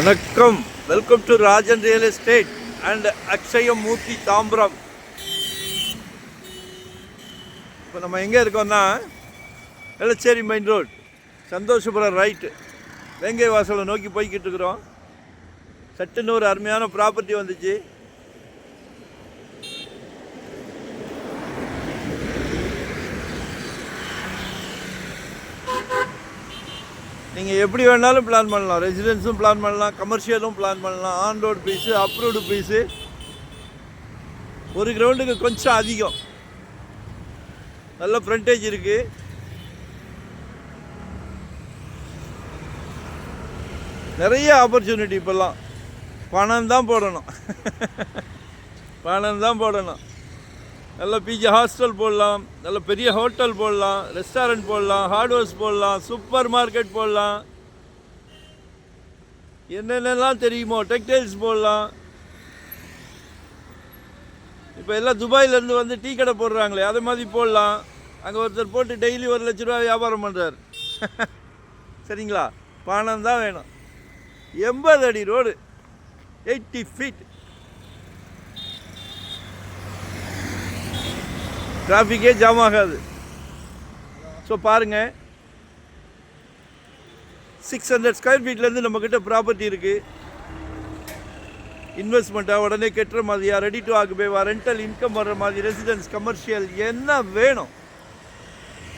வணக்கம், welcome to Rajan real estate and Akshayamurthy Tambaram. இப்போ நம்ம எங்கே இருக்கோம்னா Velachery main road, Santhoshapuram right, வேங்கை வாசலை நோக்கி போய்கிட்டு இருக்கிறோம். சட்டுன்னு ஒரு அருமையான ப்ராப்பர்ட்டி வந்துச்சு. நீங்கள் எப்படி வேணாலும் பிளான் பண்ணலாம். ரெசிடென்ஸும் பிளான் பண்ணலாம், கமர்ஷியலும் பிளான் பண்ணலாம். On road fees, approved fees. ஒரு கிரவுண்டுக்கு கொஞ்சம் அதிகம், நல்ல ஃப்ரண்டேஜ் இருக்குது. நிறைய ஆப்பர்ச்சுனிட்டி. இப்போல்லாம் பணம் தான் போடணும். பணம் தான் போடணும். நல்ல பிஜி ஹாஸ்டல் போடலாம், நல்ல பெரிய ஹோட்டல் போடலாம், ரெஸ்டாரண்ட் போடலாம், ஹார்ட்வேர்ஸ் போடலாம், சூப்பர் மார்க்கெட் போடலாம், என்னென்னலாம் தெரியுமோ டெக்டைல்ஸ் போடலாம். இப்போ எல்லாம் துபாயிலேருந்து வந்து டீ கடை போடுறாங்களே, அது மாதிரி போடலாம். அங்கே ஒருத்தர் போட்டு டெய்லி 1 லட்ச ரூபா வியாபாரம் பண்ணுறார். சரிங்களா? பணம் தான் வேணும். 80 அடி ரோடு, 80 ஃபீட். டிராஃபிக்கே ஜாம் ஆகாது. ஸோ பாருங்கள், 600 ஸ்கொயர் ஃபீட்லேருந்து நம்மக்கிட்ட ப்ராப்பர்ட்டி இருக்குது. இன்வெஸ்ட்மெண்ட்டாக உடனே கட்டுற மாதிரியா, ரெடி டு ஆக்குபேவா, ரெண்டல் இன்கம் வர்ற மாதிரி, ரெசிடென்ஸ், கமர்ஷியல், என்ன வேணும்.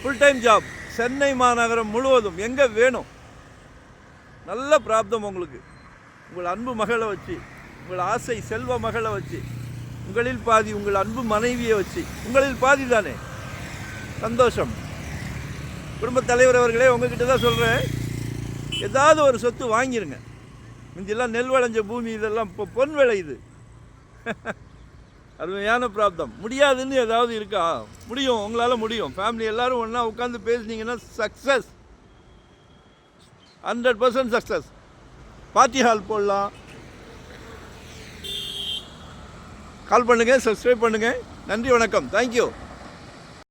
ஃபுல் டைம் ஜாப், சென்னை மாநகரம் முழுவதும் எங்கே வேணும். நல்ல பிராப்தம் உங்களுக்கு. உங்கள் அன்பு மகளை வச்சு, உங்கள் ஆசை செல்வ மகளை வச்சு, உங்களில் பாதி உங்கள் அன்பு மனைவியை வச்சு, உங்களில் பாதி தானே சந்தோஷம். குடும்பத் தலைவர் அவர்களே, உங்ககிட்ட தான் சொல்கிறேன், ஏதாவது ஒரு சொத்து வாங்கிருங்க. முந்தியெல்லாம் நெல் விளைஞ்ச பூமி, இதெல்லாம் இப்போ பொன் விளையுது. அருமையான பிராப்தம். முடியாதுன்னு ஏதாவது இருக்கா? முடியும், உங்களால் முடியும். ஃபேமிலி எல்லோரும் ஒன்றா உட்காந்து பேசுனீங்கன்னா சக்ஸஸ், 100% சக்ஸஸ். பார்ட்டி ஹால் போடலாம். கால் பண்ணுங்கள், சப்ஸ்கிரைப் பண்ணுங்கள். நன்றி, வணக்கம், தேங்க்யூ.